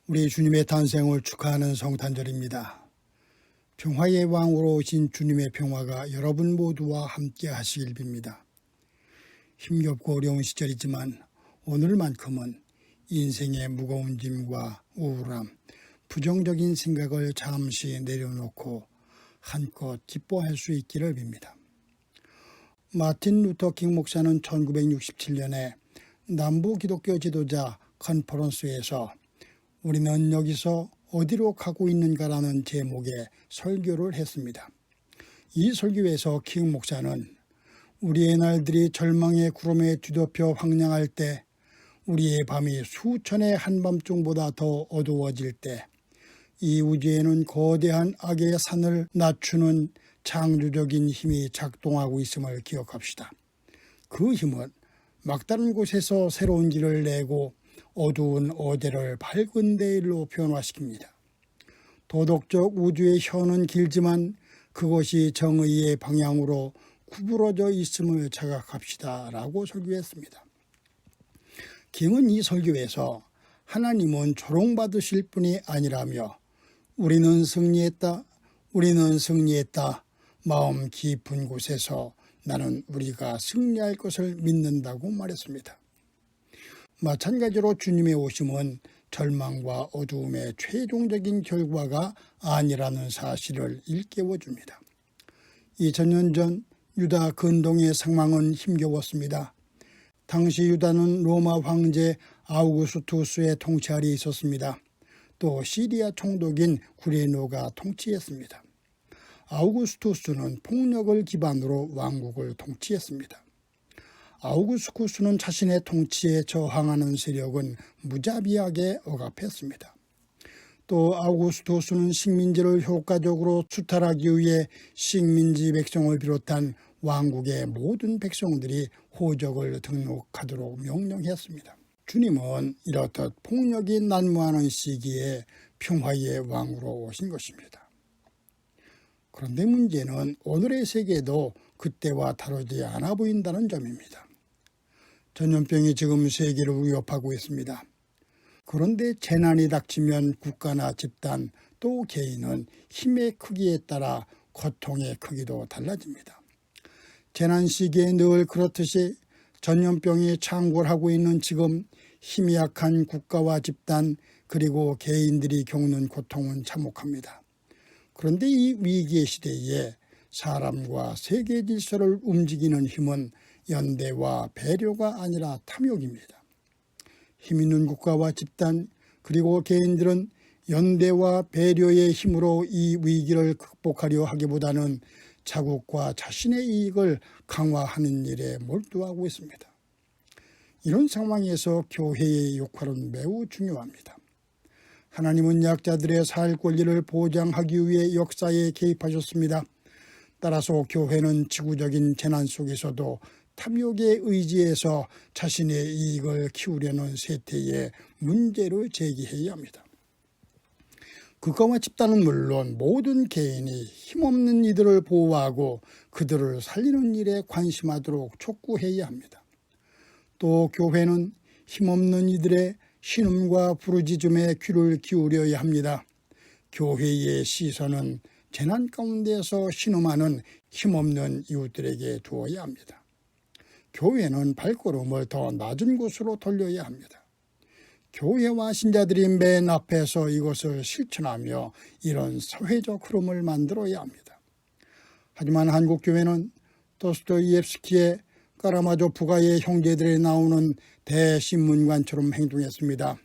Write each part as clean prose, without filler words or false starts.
우리 주님의 탄생을 축하하는 성탄절입니다. 평화의 왕으로 오신 주님의 평화가 여러분 모두와 함께 하시길 빕니다. 힘겹고 어려운 시절이지만 오늘만큼은 인생의 무거운 짐과 우울함, 부정적인 생각을 잠시 내려놓고 한껏 기뻐할 수 있기를 빕니다. 마틴 루터 킹 목사는 1967년에 남부 기독교 지도자 컨퍼런스에서 우리는 여기서 어디로 가고 있는가라는 제목의 설교를 했습니다. 이 설교에서 킹 목사는 우리의 날들이 절망의 구름에 뒤덮여 황량할 때, 우리의 밤이 수천의 한밤중보다 더 어두워질 때, 이 우주에는 거대한 악의 산을 낮추는 창조적인 힘이 작동하고 있음을 기억합시다. 그 힘은 막다른 곳에서 새로운 길을 내고 어두운 어제를 밝은 내일로 변화시킵니다. 도덕적 우주의 혀는 길지만 그것이 정의의 방향으로 구부러져 있음을 자각합시다 라고 설교했습니다. 킹은 이 설교에서 하나님은 조롱받으실 분이 아니라며 우리는 승리했다, 마음 깊은 곳에서 나는 우리가 승리할 것을 믿는다고 말했습니다. 마찬가지로 주님의 오심은 절망과 어두움의 최종적인 결과가 아니라는 사실을 일깨워줍니다. 2000년 전 유다 근동의 상황은 힘겨웠습니다. 당시 유다는 로마 황제 아우구스투스의 통치 아래 있었습니다. 또 시리아 총독인 구리노가 통치했습니다. 아우구스투스는 폭력을 기반으로 왕국을 통치했습니다. 아우구스투스는 자신의 통치에 저항하는 세력은 무자비하게 억압했습니다. 또 아우구스투스는 식민지를 효과적으로 수탈하기 위해 식민지 백성을 비롯한 왕국의 모든 백성들이 호적을 등록하도록 명령했습니다. 주님은 이렇듯 폭력이 난무하는 시기에 평화의 왕으로 오신 것입니다. 그런데 문제는 오늘의 세계도 그때와 다르지 않아 보인다는 점입니다. 전염병이 지금 세계를 위협하고 있습니다. 그런데 재난이 닥치면 국가나 집단 또 개인은 힘의 크기에 따라 고통의 크기도 달라집니다. 재난 시기에 늘 그렇듯이 전염병이 창궐하고 있는 지금 힘이 약한 국가와 집단 그리고 개인들이 겪는 고통은 참혹합니다. 그런데 이 위기의 시대에 사람과 세계 질서를 움직이는 힘은 연대와 배려가 아니라 탐욕입니다. 힘 있는 국가와 집단 그리고 개인들은 연대와 배려의 힘으로 이 위기를 극복하려 하기보다는 자국과 자신의 이익을 강화하는 일에 몰두하고 있습니다. 이런 상황에서 교회의 역할은 매우 중요합니다. 하나님은 약자들의 살 권리를 보장하기 위해 역사에 개입하셨습니다. 따라서 교회는 지구적인 재난 속에서도 탐욕의 의지에서 자신의 이익을 키우려는 세태에 문제를 제기해야 합니다. 국가와 집단은 물론 모든 개인이 힘없는 이들을 보호하고 그들을 살리는 일에 관심하도록 촉구해야 합니다. 또 교회는 힘없는 이들의 신음과 부르짖음에 귀를 기울여야 합니다. 교회의 시선은 재난 가운데서 신음하는 힘없는 이웃들에게 두어야 합니다. 교회는 발걸음을 더 낮은 곳으로 돌려야 합니다. 교회와 신자들이 맨 앞에서 이것을 실천하며 이런 사회적 흐름을 만들어야 합니다. 하지만 한국교회는 도스토옙스키의 까라마조프가의 형제들이 나오는 대신문관처럼 행동했습니다.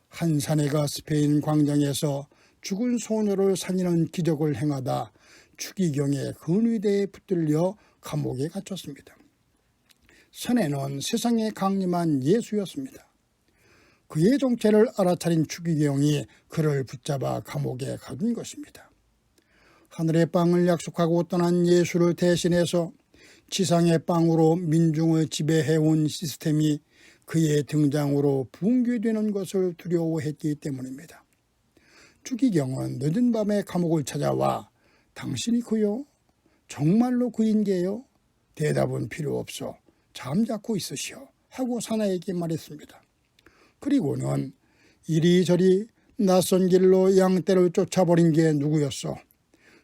한 사내가 스페인 광장에서 죽은 소녀를 살리는 기적을 행하다 추기경의 근위대에 붙들려 감옥에 갇혔습니다. 사내는 세상에 강림한 예수였습니다. 그의 정체를 알아차린 추기경이 그를 붙잡아 감옥에 가둔 것입니다. 하늘의 빵을 약속하고 떠난 예수를 대신해서 지상의 빵으로 민중을 지배해온 시스템이 그의 등장으로 붕괴되는 것을 두려워했기 때문입니다. 추기경은 늦은 밤에 감옥을 찾아와 당신이 그요? 정말로 그인게요? 대답은 필요 없어. 잠자코 있으시오 하고 사내에게 말했습니다. 그리고는 이리저리 낯선 길로 양떼를 쫓아버린 게 누구였소?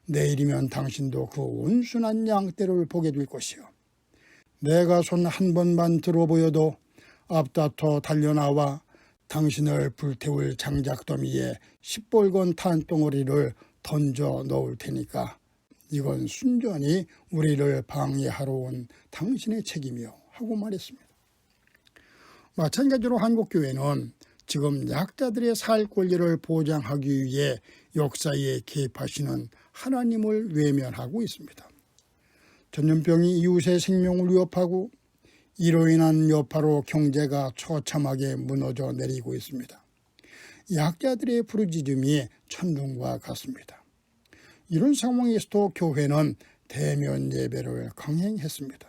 내일이면 당신도 그 온순한 양떼를 보게 될 것이요. 내가 손 한 번만 들어보여도 앞다퉈 달려나와 당신을 불태울 장작더미에 시뻘건 탄덩어리를 던져 넣을 테니까 이건 순전히 우리를 방해하러 온 당신의 책임이요 하고 말했습니다. 마찬가지로 한국교회는 지금 약자들의 살 권리를 보장하기 위해 역사에 개입하시는 하나님을 외면하고 있습니다. 전염병이 이웃의 생명을 위협하고 이로 인한 여파로 경제가 처참하게 무너져 내리고 있습니다. 약자들의 부르짖음이 천둥과 같습니다. 이런 상황에서도 교회는 대면 예배를 강행했습니다.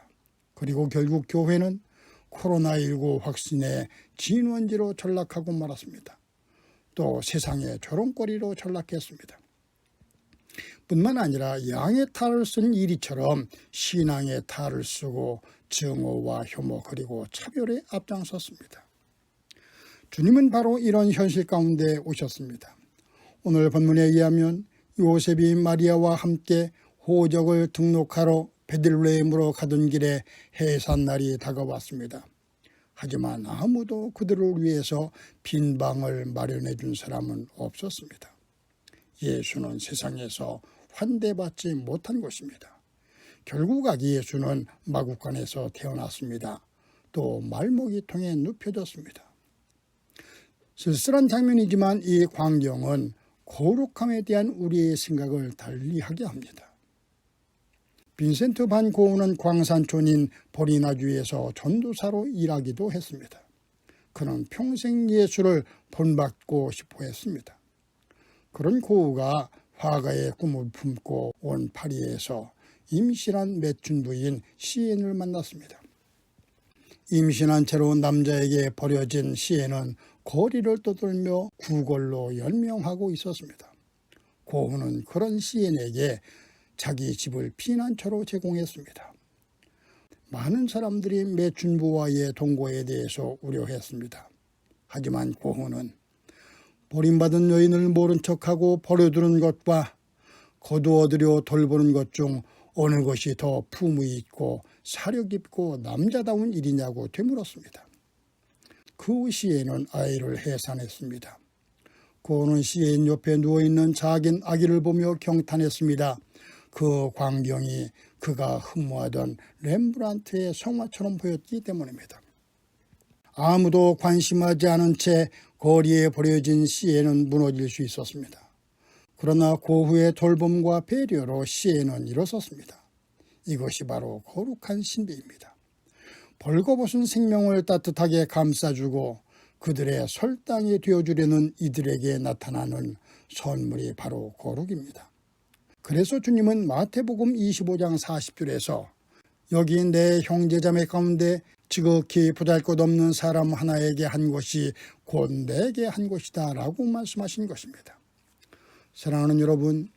그리고 결국 교회는 코로나19 확진의 진원지로 전락하고 말았습니다. 또 세상의 조롱거리로 전락했습니다. 뿐만 아니라 양의 탈을 쓴 이리처럼 신앙의 탈을 쓰고 증오와 혐오 그리고 차별에 앞장섰습니다. 주님은 바로 이런 현실 가운데 오셨습니다. 오늘 본문에 의하면 요셉이 마리아와 함께 호적을 등록하러 베들레헴으로 가던 길에 해산날이 다가왔습니다. 하지만 아무도 그들을 위해서 빈 방을 마련해 준 사람은 없었습니다. 예수는 세상에서 환대받지 못한 것입니다. 결국 아기 예수는 마구간에서 태어났습니다. 또 말먹이통에 눕혀졌습니다. 쓸쓸한 장면이지만 이 광경은 거룩함에 대한 우리의 생각을 달리하게 합니다. 빈센트 반 고흐는 광산촌인 보리나주에서 전도사로 일하기도 했습니다. 그는 평생 예수를 본받고 싶어 했습니다. 그런 고흐가 화가의 꿈을 품고 온 파리에서 임신한 맺춘 부인 시엔을 만났습니다. 임신한 채로 남자에게 버려진 시엔은 거리를 떠돌며 구걸로 연명하고 있었습니다. 고흐는 그런 시엔에게 자기 집을 피난처로 제공했습니다. 많은 사람들이 맺춘부와의 동거에 대해서 우려했습니다. 하지만 고흐는 버림받은 여인을 모른 척하고 버려두는 것과 거두어들여 돌보는 것 중 어느 것이 더 품위 있고 사려 깊고 남자다운 일이냐고 되물었습니다. 그 시에는 아이를 해산했습니다. 고흐는 시인 옆에 누워있는 작은 아기를 보며 경탄했습니다. 그 광경이 그가 흠모하던 렘브란트의 성화처럼 보였기 때문입니다. 아무도 관심하지 않은 채 거리에 버려진 시에는 무너질 수 있었습니다. 그러나 고흐의 돌봄과 배려로 시에는 일어섰습니다. 이것이 바로 거룩한 신비입니다. 벌거벗은 생명을 따뜻하게 감싸주고 그들의 설당이 되어주려는 이들에게 나타나는 선물이 바로 거룩입니다. 그래서 주님은 마태복음 25장 40절에서 여기 내 형제자매 가운데 지극히 보잘것없는 사람 하나에게 한 것이 곧 내게 한 것이다 라고 말씀하신 것입니다. 사랑하는 여러분,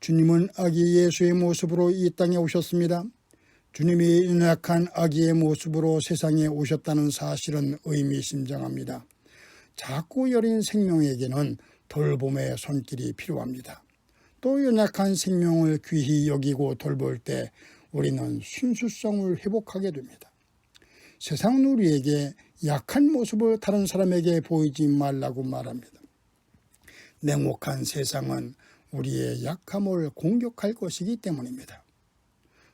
주님은 아기 예수의 모습으로 이 땅에 오셨습니다. 주님이 연약한 아기의 모습으로 세상에 오셨다는 사실은 의미심장합니다. 작고 여린 생명에게는 돌봄의 손길이 필요합니다. 또 연약한 생명을 귀히 여기고 돌볼 때 우리는 순수성을 회복하게 됩니다. 세상은 우리에게 약한 모습을 다른 사람에게 보이지 말라고 말합니다. 냉혹한 세상은 우리의 약함을 공격할 것이기 때문입니다.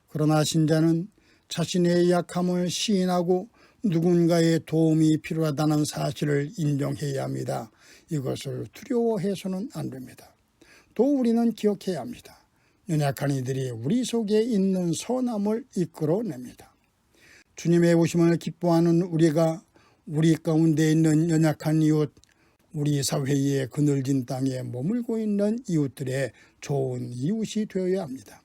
그러나 신자는 자신의 약함을 시인하고 누군가의 도움이 필요하다는 사실을 인정해야 합니다. 이것을 두려워해서는 안 됩니다. 또 우리는 기억해야 합니다. 연약한 이들이 우리 속에 있는 선함을 이끌어냅니다. 주님의 오심을 기뻐하는 우리가 우리 가운데 있는 연약한 이웃, 우리 사회의 그늘진 땅에 머물고 있는 이웃들의 좋은 이웃이 되어야 합니다.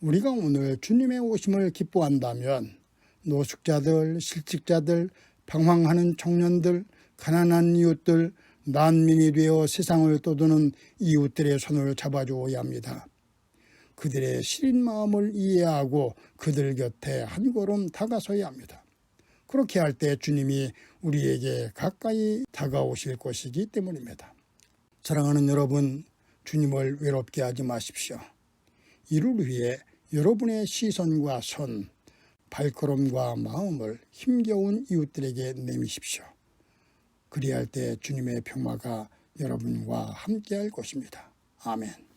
우리가 오늘 주님의 오심을 기뻐한다면 노숙자들, 실직자들, 방황하는 청년들, 가난한 이웃들, 난민이 되어 세상을 떠도는 이웃들의 손을 잡아주어야 합니다. 그들의 시린 마음을 이해하고 그들 곁에 한 걸음 다가서야 합니다. 그렇게 할 때 주님이 우리에게 가까이 다가오실 것이기 때문입니다. 사랑하는 여러분, 주님을 외롭게 하지 마십시오. 이를 위해 여러분의 시선과 손, 발걸음과 마음을 힘겨운 이웃들에게 내미십시오. 그리할 때 주님의 평화가 여러분과 함께할 것입니다. 아멘.